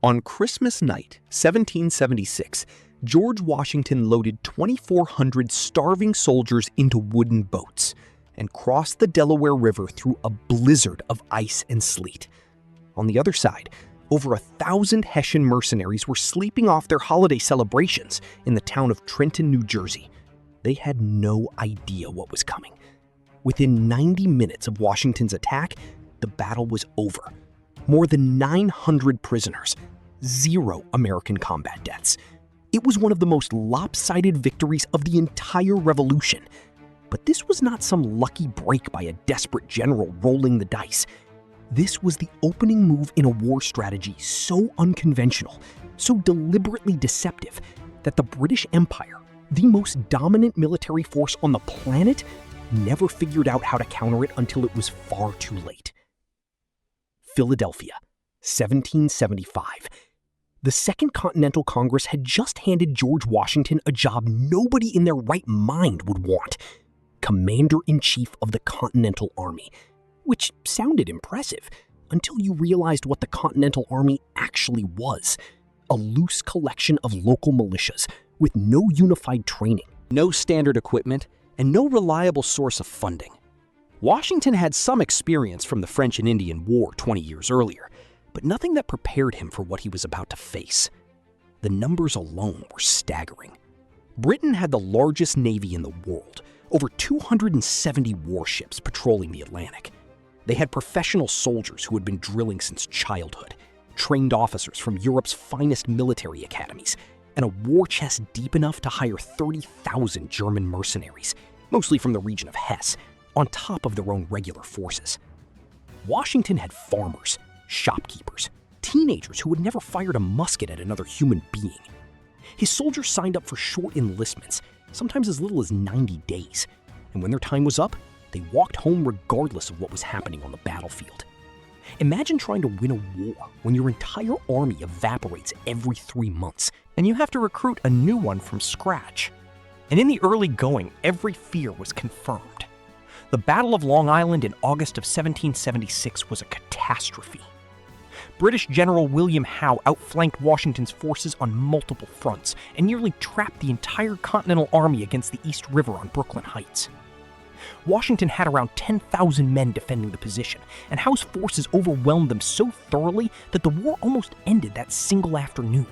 On Christmas night, 1776, George Washington loaded 2,400 starving soldiers into wooden boats and crossed the Delaware River through a blizzard of ice and sleet. On the other side, over 1,000 Hessian mercenaries were sleeping off their holiday celebrations in the town of Trenton, New Jersey. They had no idea what was coming. Within 90 minutes of Washington's attack, the battle was over. More than 900 prisoners, 0 American combat deaths. It was one of the most lopsided victories of the entire Revolution. But this was not some lucky break by a desperate general rolling the dice. This was the opening move in a war strategy so unconventional, so deliberately deceptive, that the British Empire, the most dominant military force on the planet, never figured out how to counter it until it was far too late. Philadelphia, 1775. The Second Continental Congress had just handed George Washington a job nobody in their right mind would want: Commander-in-Chief of the Continental Army, which sounded impressive until you realized what the Continental Army actually was: a loose collection of local militias with no unified training, no standard equipment, and no reliable source of funding. Washington had some experience from the French and Indian War 20 years earlier, but nothing that prepared him for what he was about to face. The numbers alone were staggering. Britain had the largest navy in the world, over 270 warships patrolling the Atlantic. They had professional soldiers who had been drilling since childhood, trained officers from Europe's finest military academies, and a war chest deep enough to hire 30,000 German mercenaries, mostly from the region of Hesse, on top of their own regular forces. Washington had farmers, shopkeepers, teenagers who had never fired a musket at another human being. His soldiers signed up for short enlistments, sometimes as little as 90 days, and when their time was up, they walked home regardless of what was happening on the battlefield. Imagine trying to win a war when your entire army evaporates every 3 months, and you have to recruit a new one from scratch. And in the early going, every fear was confirmed. The Battle of Long Island in August of 1776 was a catastrophe. British General William Howe outflanked Washington's forces on multiple fronts and nearly trapped the entire Continental Army against the East River on Brooklyn Heights. Washington had around 10,000 men defending the position, and Howe's forces overwhelmed them so thoroughly that the war almost ended that single afternoon.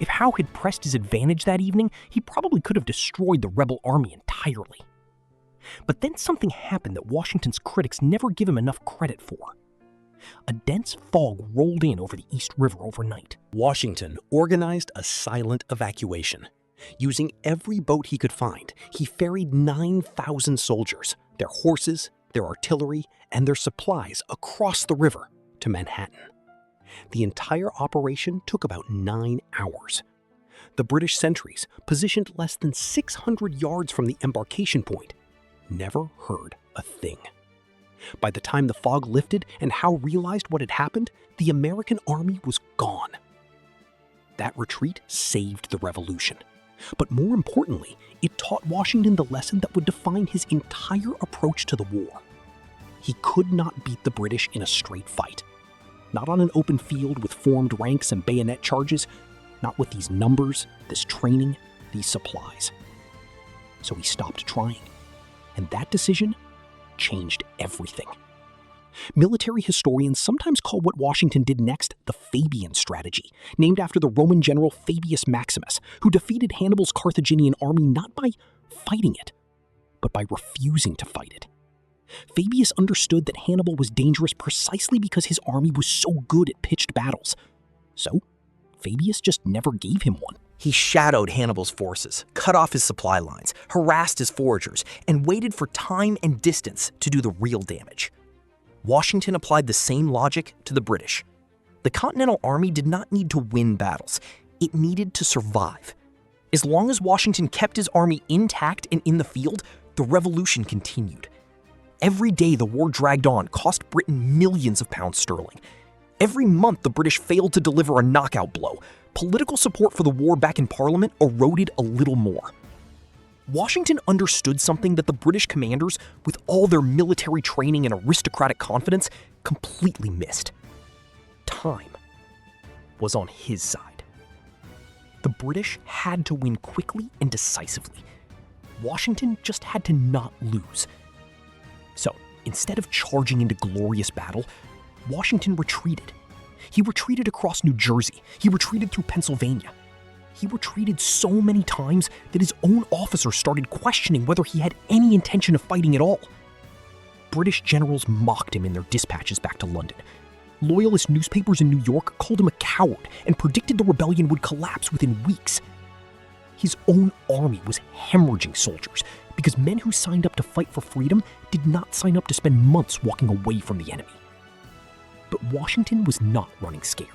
If Howe had pressed his advantage that evening, he probably could have destroyed the rebel army entirely. But then something happened that Washington's critics never give him enough credit for. A dense fog rolled in over the East River overnight. Washington organized a silent evacuation. Using every boat he could find, he ferried 9,000 soldiers, their horses, their artillery, and their supplies across the river to Manhattan. The entire operation took about 9 hours. The British sentries, positioned less than 600 yards from the embarkation point, never heard a thing. By the time the fog lifted and Howe realized what had happened, the American army was gone. That retreat saved the Revolution. But more importantly, it taught Washington the lesson that would define his entire approach to the war. He could not beat the British in a straight fight. Not on an open field with formed ranks and bayonet charges, not with these numbers, this training, these supplies. So he stopped trying. And that decision changed everything. Military historians sometimes call what Washington did next the Fabian strategy, named after the Roman general Fabius Maximus, who defeated Hannibal's Carthaginian army not by fighting it, but by refusing to fight it. Fabius understood that Hannibal was dangerous precisely because his army was so good at pitched battles. So, Fabius just never gave him one. He shadowed Hannibal's forces, cut off his supply lines, harassed his foragers, and waited for time and distance to do the real damage. Washington applied the same logic to the British. The Continental Army did not need to win battles. It needed to survive. As long as Washington kept his army intact and in the field, the revolution continued. Every day the war dragged on cost Britain millions of pounds sterling. Every month the British failed to deliver a knockout blow. Political support for the war back in Parliament eroded a little more. Washington understood something that the British commanders, with all their military training and aristocratic confidence, completely missed: time. was on his side. The British had to win quickly and decisively. Washington just had to not lose. So, instead of charging into glorious battle, Washington retreated. He retreated across New Jersey. He retreated through Pennsylvania. He retreated so many times that his own officers started questioning whether he had any intention of fighting at all. British generals mocked him in their dispatches back to London. Loyalist newspapers in New York called him a coward and predicted the rebellion would collapse within weeks. His own army was hemorrhaging soldiers because men who signed up to fight for freedom did not sign up to spend months walking away from the enemy. But Washington was not running scared.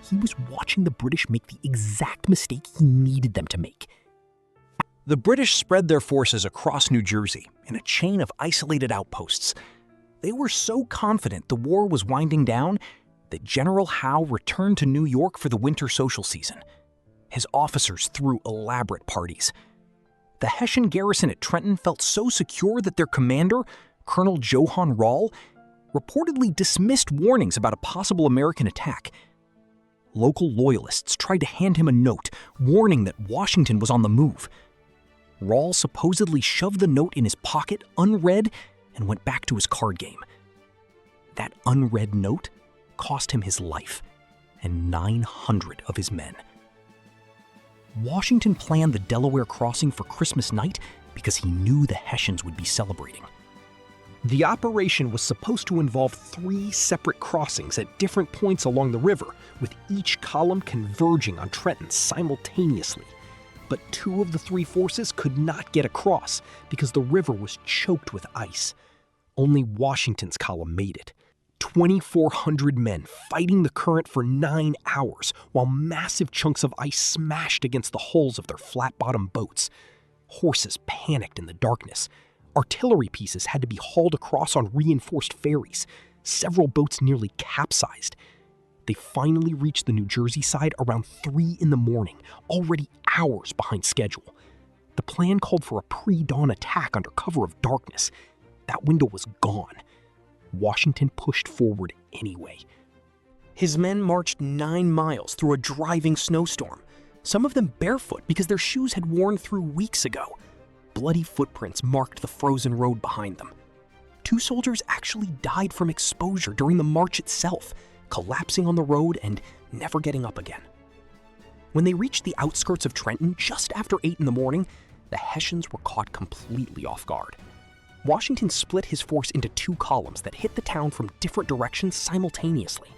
He was watching the British make the exact mistake he needed them to make. The British spread their forces across New Jersey in a chain of isolated outposts. They were so confident the war was winding down that General Howe returned to New York for the winter social season. His officers threw elaborate parties. The Hessian garrison at Trenton felt so secure that their commander, Colonel Johann Rall, reportedly dismissed warnings about a possible American attack. Local loyalists tried to hand him a note warning that Washington was on the move. Rall supposedly shoved the note in his pocket unread and went back to his card game. That unread note cost him his life and 900 of his men. Washington planned the Delaware crossing for Christmas night because he knew the Hessians would be celebrating. The operation was supposed to involve 3 separate crossings at different points along the river, with each column converging on Trenton simultaneously. But 2 of the 3 forces could not get across because the river was choked with ice. Only Washington's column made it. 2,400 men fighting the current for 9 hours while massive chunks of ice smashed against the hulls of their flat-bottomed boats. Horses panicked in the darkness. Artillery pieces had to be hauled across on reinforced ferries. Several boats nearly capsized. They finally reached the New Jersey side around 3 in the morning, already hours behind schedule. The plan called for a pre-dawn attack under cover of darkness. That window was gone. Washington pushed forward anyway. His men marched 9 miles through a driving snowstorm, some of them barefoot because their shoes had worn through weeks ago. Bloody footprints marked the frozen road behind them. 2 soldiers actually died from exposure during the march itself, collapsing on the road and never getting up again. When they reached the outskirts of Trenton just after 8 in the morning, the Hessians were caught completely off guard. Washington split his force into 2 columns that hit the town from different directions simultaneously.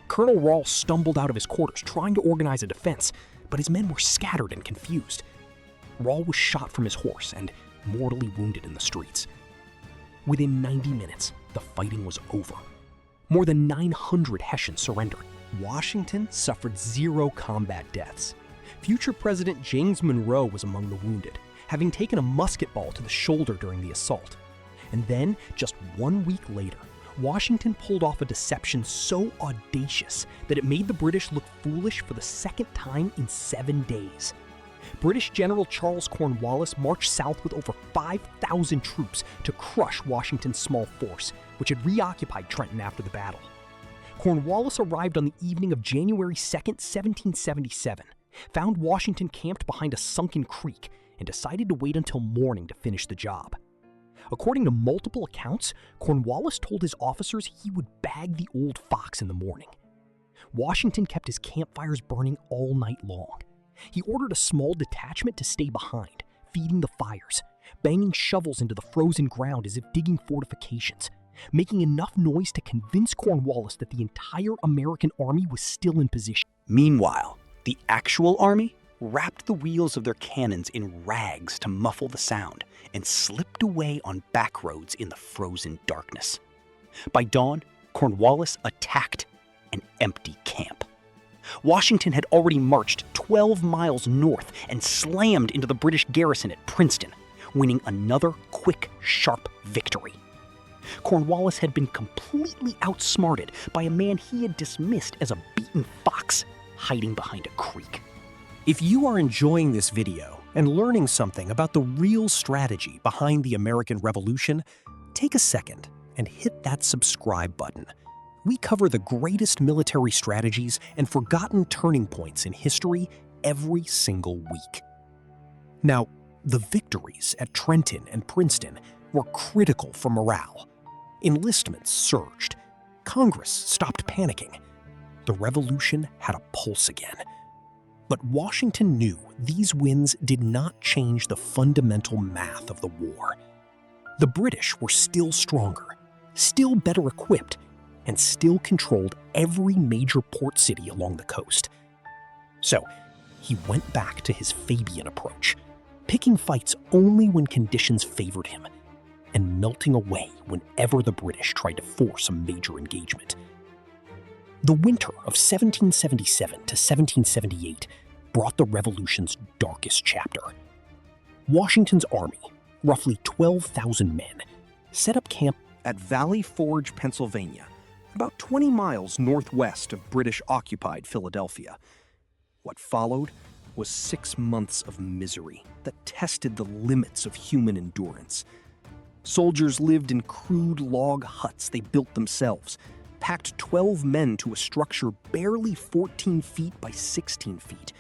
Colonel Rall stumbled out of his quarters trying to organize a defense, but his men were scattered and confused. Rall was shot from his horse and mortally wounded in the streets. Within 90 minutes, the fighting was over. More than 900 Hessians surrendered. Washington suffered 0 combat deaths. Future President James Monroe was among the wounded, having taken a musket ball to the shoulder during the assault. And then, just 1 week later, Washington pulled off a deception so audacious that it made the British look foolish for the second time in 7 days. British General Charles Cornwallis marched south with over 5,000 troops to crush Washington's small force, which had reoccupied Trenton after the battle. Cornwallis arrived on the evening of January 2nd, 1777, found Washington camped behind a sunken creek, and decided to wait until morning to finish the job. According to multiple accounts, Cornwallis told his officers he would bag the old fox in the morning. Washington kept his campfires burning all night long. He ordered a small detachment to stay behind, feeding the fires, banging shovels into the frozen ground as if digging fortifications, making enough noise to convince Cornwallis that the entire American army was still in position. Meanwhile, the actual army wrapped the wheels of their cannons in rags to muffle the sound and slipped away on back roads in the frozen darkness. By dawn, Cornwallis attacked an empty camp. Washington had already marched 12 miles north and slammed into the British garrison at Princeton, winning another quick, sharp victory. Cornwallis had been completely outsmarted by a man he had dismissed as a beaten fox hiding behind a creek. If you are enjoying this video and learning something about the real strategy behind the American Revolution, take a second and hit that subscribe button. we cover the greatest military strategies and forgotten turning points in history every single week. Now, the victories at Trenton and Princeton were critical for morale. Enlistments surged. Congress stopped panicking. The revolution had a pulse again. But Washington knew these wins did not change the fundamental math of the war. The British were still stronger, still better equipped, and still controlled every major port city along the coast. So, he went back to his Fabian approach, picking fights only when conditions favored him, and melting away whenever the British tried to force a major engagement. The winter of 1777 to 1778 brought the Revolution's darkest chapter. Washington's army, roughly 12,000 men, set up camp at Valley Forge, Pennsylvania, about 20 miles northwest of British-occupied Philadelphia. What followed was 6 months of misery that tested the limits of human endurance. Soldiers lived in crude log huts they built themselves, packed 12 men to a structure barely 14 feet by 16 feet.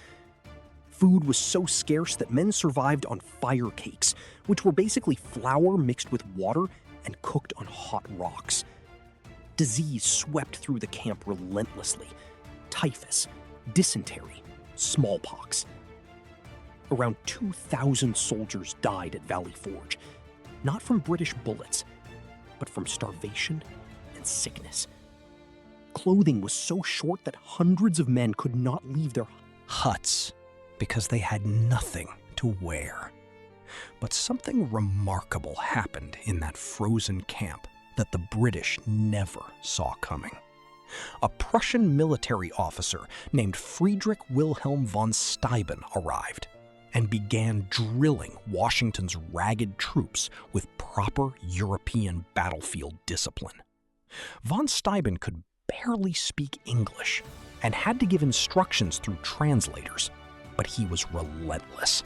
Food was so scarce that men survived on fire cakes, which were basically flour mixed with water and cooked on hot rocks. Disease swept through the camp relentlessly: typhus, dysentery, smallpox. Around 2,000 soldiers died at Valley Forge, not from British bullets, but from starvation and sickness. Clothing was so short that hundreds of men could not leave their huts because they had nothing to wear. But something remarkable happened in that frozen camp that the British never saw coming. A Prussian military officer named Friedrich Wilhelm von Steuben arrived and began drilling Washington's ragged troops with proper European battlefield discipline. Von Steuben could barely speak English and had to give instructions through translators, but he was relentless.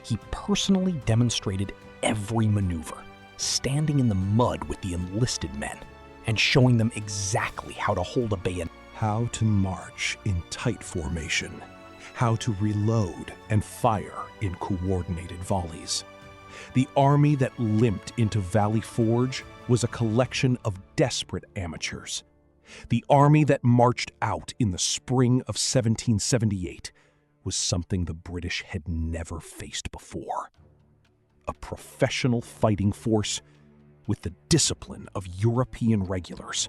He personally demonstrated every maneuver, standing in the mud with the enlisted men and showing them exactly how to hold a bayonet, how to march in tight formation, how to reload and fire in coordinated volleys. The army that limped into Valley Forge was a collection of desperate amateurs. The army that marched out in the spring of 1778 was something the British had never faced before. A professional fighting force with the discipline of European regulars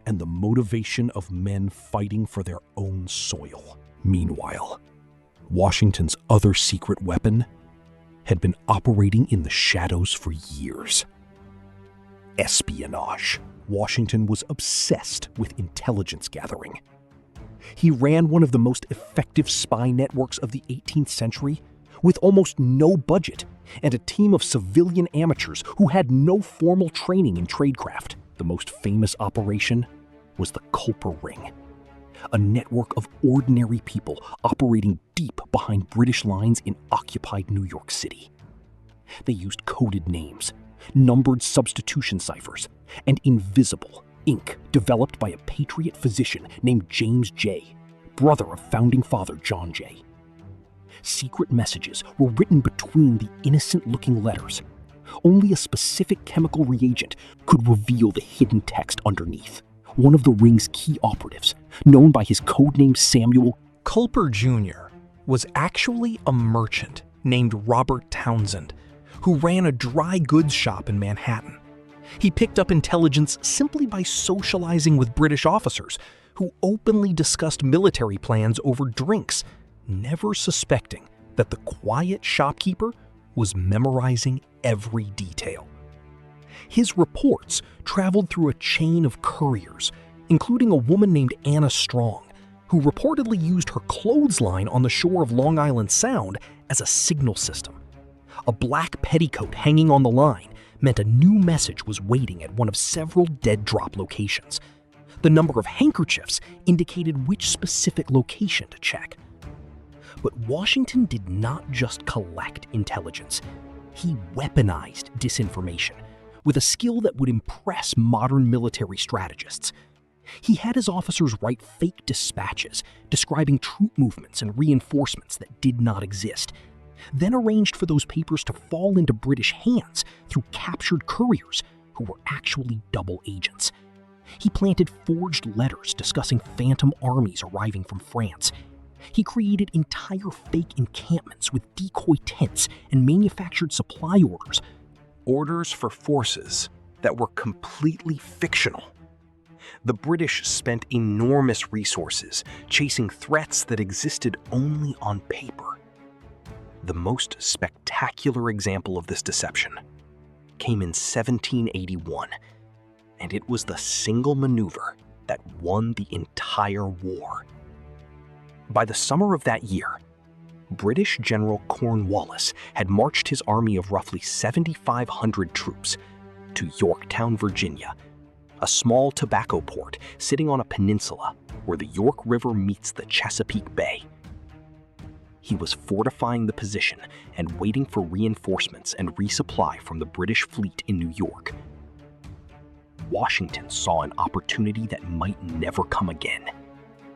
and the motivation of men fighting for their own soil. Meanwhile, Washington's other secret weapon had been operating in the shadows for years: espionage. Washington was obsessed with intelligence gathering. He ran one of the most effective spy networks of the 18th century with almost no budget and a team of civilian amateurs who had no formal training in tradecraft. The most famous operation was the Culper Ring, a network of ordinary people operating deep behind British lines in occupied New York City. They used coded names, numbered substitution ciphers, and invisible ink developed by a patriot physician named James Jay, brother of founding father John Jay. Secret messages were written between the innocent-looking letters. Only a specific chemical reagent could reveal the hidden text underneath. One of the ring's key operatives, known by his codename Samuel Culper Jr., was actually a merchant named Robert Townsend, who ran a dry goods shop in Manhattan. He picked up intelligence simply by socializing with British officers who openly discussed military plans over drinks, never suspecting that the quiet shopkeeper was memorizing every detail. His reports traveled through a chain of couriers, including a woman named Anna Strong, who reportedly used her clothesline on the shore of Long Island Sound as a signal system. A black petticoat hanging on the line meant a new message was waiting at one of several dead drop locations. The number of handkerchiefs indicated which specific location to check. But Washington did not just collect intelligence. He weaponized disinformation with a skill that would impress modern military strategists. He had his officers write fake dispatches describing troop movements and reinforcements that did not exist, then arranged for those papers to fall into British hands through captured couriers who were actually double agents. He planted forged letters discussing phantom armies arriving from France. He created entire fake encampments with decoy tents and manufactured supply orders. Orders for forces that were completely fictional. The British spent enormous resources chasing threats that existed only on paper. The most spectacular example of this deception came in 1781, and it was the single maneuver that won the entire war. By the summer of that year, British General Cornwallis had marched his army of roughly 7,500 troops to Yorktown, Virginia, a small tobacco port sitting on a peninsula where the York River meets the Chesapeake Bay. He was fortifying the position and waiting for reinforcements and resupply from the British fleet in New York. Washington saw an opportunity that might never come again.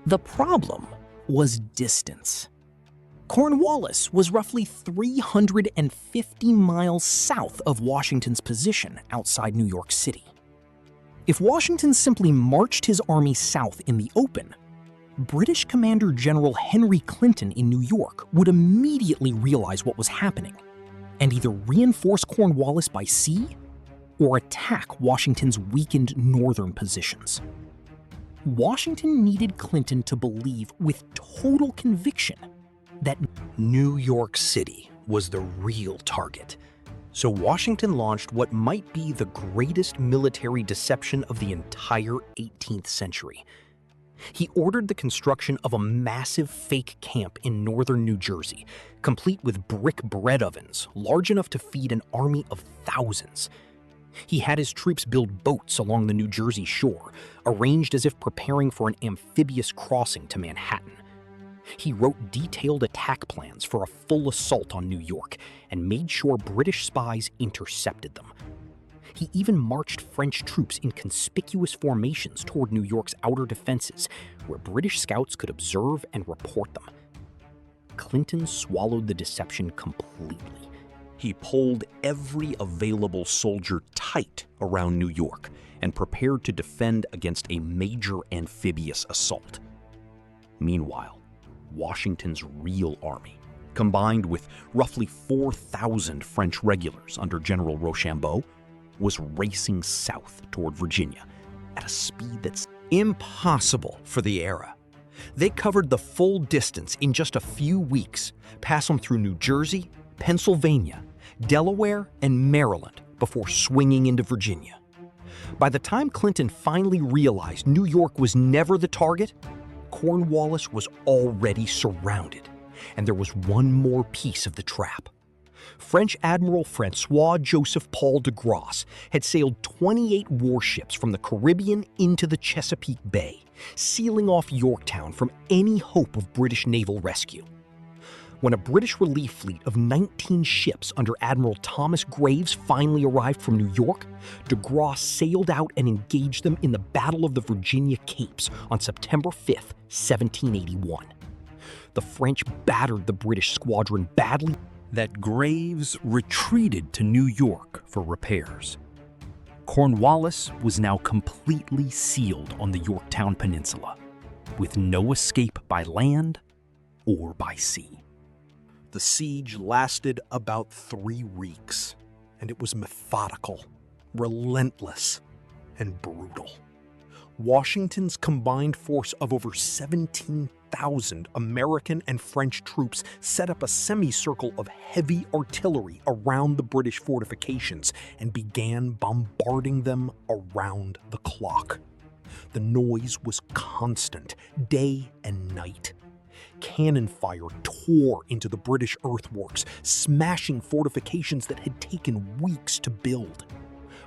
The problem was distance. Cornwallis was roughly 350 miles south of Washington's position outside New York City. If Washington simply marched his army south in the open, British Commander General Henry Clinton in New York would immediately realize what was happening and either reinforce Cornwallis by sea or attack Washington's weakened northern positions. Washington needed Clinton to believe with total conviction that New York City was the real target. So Washington launched what might be the greatest military deception of the entire 18th century. He ordered the construction of a massive fake camp in northern New Jersey, complete with brick bread ovens large enough to feed an army of thousands. He had his troops build boats along the New Jersey shore, arranged as if preparing for an amphibious crossing to Manhattan. He wrote detailed attack plans for a full assault on New York and made sure British spies intercepted them. He even marched French troops in conspicuous formations toward New York's outer defenses, where British scouts could observe and report them. Clinton swallowed the deception completely. He pulled every available soldier tight around New York and prepared to defend against a major amphibious assault. Meanwhile, Washington's real army, combined with roughly 4,000 French regulars under General Rochambeau, was racing south toward Virginia at a speed that's impossible for the era. They covered the full distance in just a few weeks, passing through New Jersey, Pennsylvania, Delaware, and Maryland before swinging into Virginia. By the time Clinton finally realized New York was never the target, Cornwallis was already surrounded, and there was one more piece of the trap. French Admiral François-Joseph Paul de Grasse had sailed 28 warships from the Caribbean into the Chesapeake Bay, sealing off Yorktown from any hope of British naval rescue. When a British relief fleet of 19 ships under Admiral Thomas Graves finally arrived from New York, de Grasse sailed out and engaged them in the Battle of the Virginia Capes on September 5, 1781. The French battered the British squadron badly that Graves retreated to New York for repairs. Cornwallis was now completely sealed on the Yorktown Peninsula, with no escape by land or by sea. The siege lasted about 3 weeks, and it was methodical, relentless, and brutal. Washington's combined force of over 17,000 American and French troops set up a semicircle of heavy artillery around the British fortifications and began bombarding them around the clock. The noise was constant, day and night. Cannon fire tore into the British earthworks, smashing fortifications that had taken weeks to build.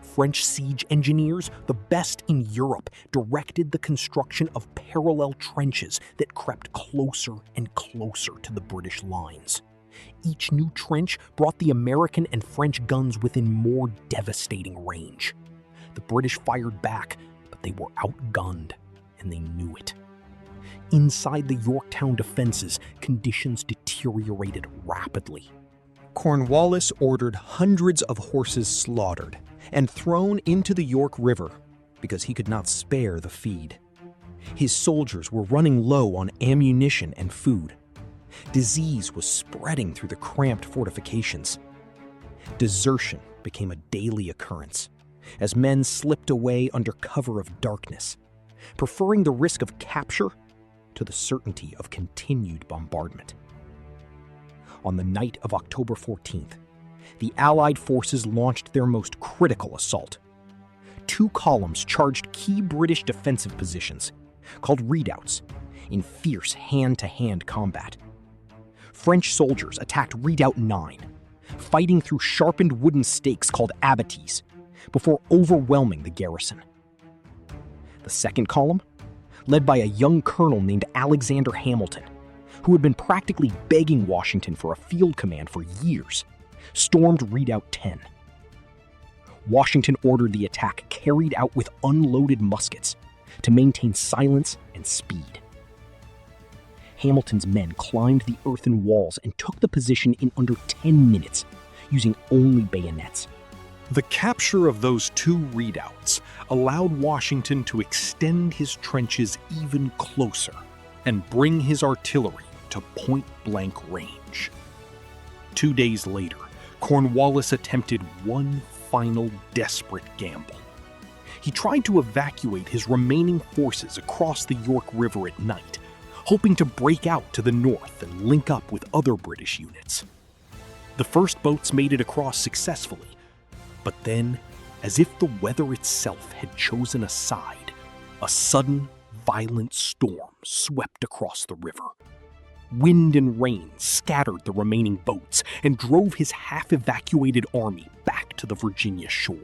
French siege engineers, the best in Europe, directed the construction of parallel trenches that crept closer and closer to the British lines. Each new trench brought the American and French guns within more devastating range. The British fired back, but they were outgunned, and they knew it. Inside the Yorktown defenses, conditions deteriorated rapidly. Cornwallis ordered hundreds of horses slaughtered and thrown into the York River because he could not spare the feed. His soldiers were running low on ammunition and food. Disease was spreading through the cramped fortifications. Desertion became a daily occurrence as men slipped away under cover of darkness, preferring the risk of capture to the certainty of continued bombardment. On the night of October 14th, the Allied forces launched their most critical assault. 2 columns charged key British defensive positions, called redoubts, in fierce hand-to-hand combat. French soldiers attacked Redoubt 9, fighting through sharpened wooden stakes called abatis, before overwhelming the garrison. The second column, led by a young colonel named Alexander Hamilton, who had been practically begging Washington for a field command for years, stormed Redoubt 10. Washington ordered the attack carried out with unloaded muskets to maintain silence and speed. Hamilton's men climbed the earthen walls and took the position in under 10 minutes, using only bayonets. The capture of those 2 redoubts allowed Washington to extend his trenches even closer and bring his artillery to point-blank range. 2 days later, Cornwallis attempted one final desperate gamble. He tried to evacuate his remaining forces across the York River at night, hoping to break out to the north and link up with other British units. The first boats made it across successfully, but then, as if the weather itself had chosen a side, a sudden, violent storm swept across the river. Wind and rain scattered the remaining boats and drove his half-evacuated army back to the Virginia shore.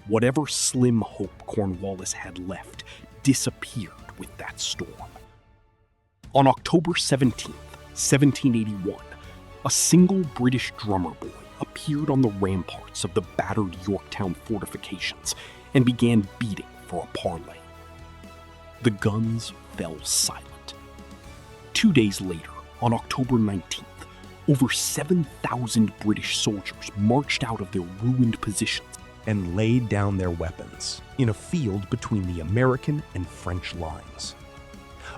Whatever slim hope Cornwallis had left disappeared with that storm. On October 17, 1781, a single British drummer boy appeared on the ramparts of the battered Yorktown fortifications and began beating for a parley. The guns fell silent. 2 days later, on October 19th, over 7,000 British soldiers marched out of their ruined positions and laid down their weapons in a field between the American and French lines.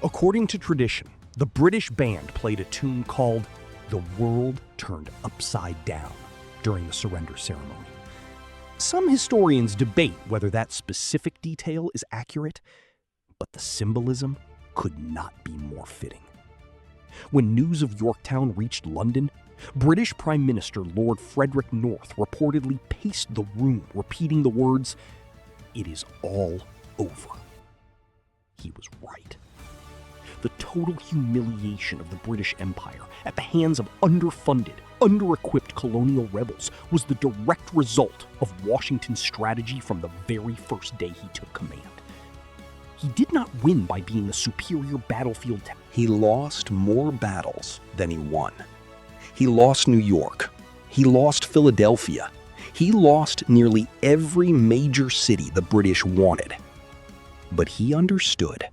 According to tradition, the British band played a tune called "The World Turned Upside Down" during the surrender ceremony. Some historians debate whether that specific detail is accurate, but the symbolism could not be more fitting. When news of Yorktown reached London, British Prime Minister Lord Frederick North reportedly paced the room, repeating the words, "It is all over." He was right. The total humiliation of the British Empire at the hands of underfunded, under-equipped colonial rebels was the direct result of Washington's strategy from the very first day he took command. He did not win by being the superior battlefield. He lost more battles than he won. He lost New York. He lost Philadelphia. He lost nearly every major city the British wanted. But he understood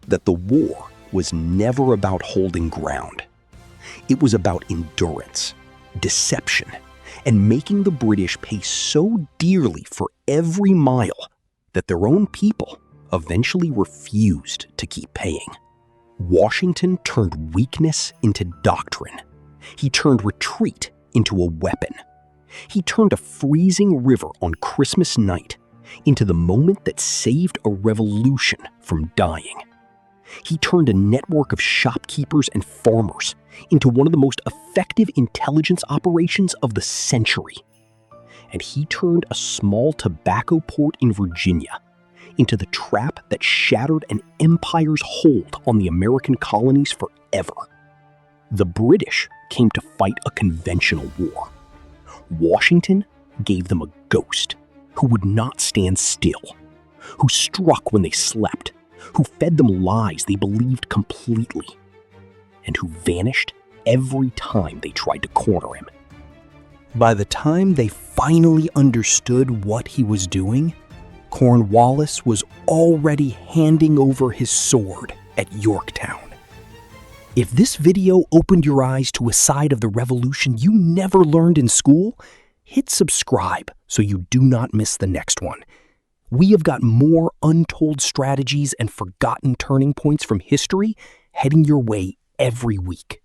that the war was never about holding ground. It was about endurance, deception, and making the British pay so dearly for every mile that their own people eventually refused to keep paying. Washington turned weakness into doctrine. He turned retreat into a weapon. He turned a freezing river on Christmas night into the moment that saved a revolution from dying. He turned a network of shopkeepers and farmers into one of the most effective intelligence operations of the century. And he turned a small tobacco port in Virginia into the trap that shattered an empire's hold on the American colonies forever. The British came to fight a conventional war. Washington gave them a ghost who would not stand still, who struck when they slept, who fed them lies they believed completely, and who vanished every time they tried to corner him. By the time they finally understood what he was doing, Cornwallis was already handing over his sword at Yorktown. If this video opened your eyes to a side of the Revolution you never learned in school, hit subscribe so you do not miss the next one. We have got more untold strategies and forgotten turning points from history heading your way every week.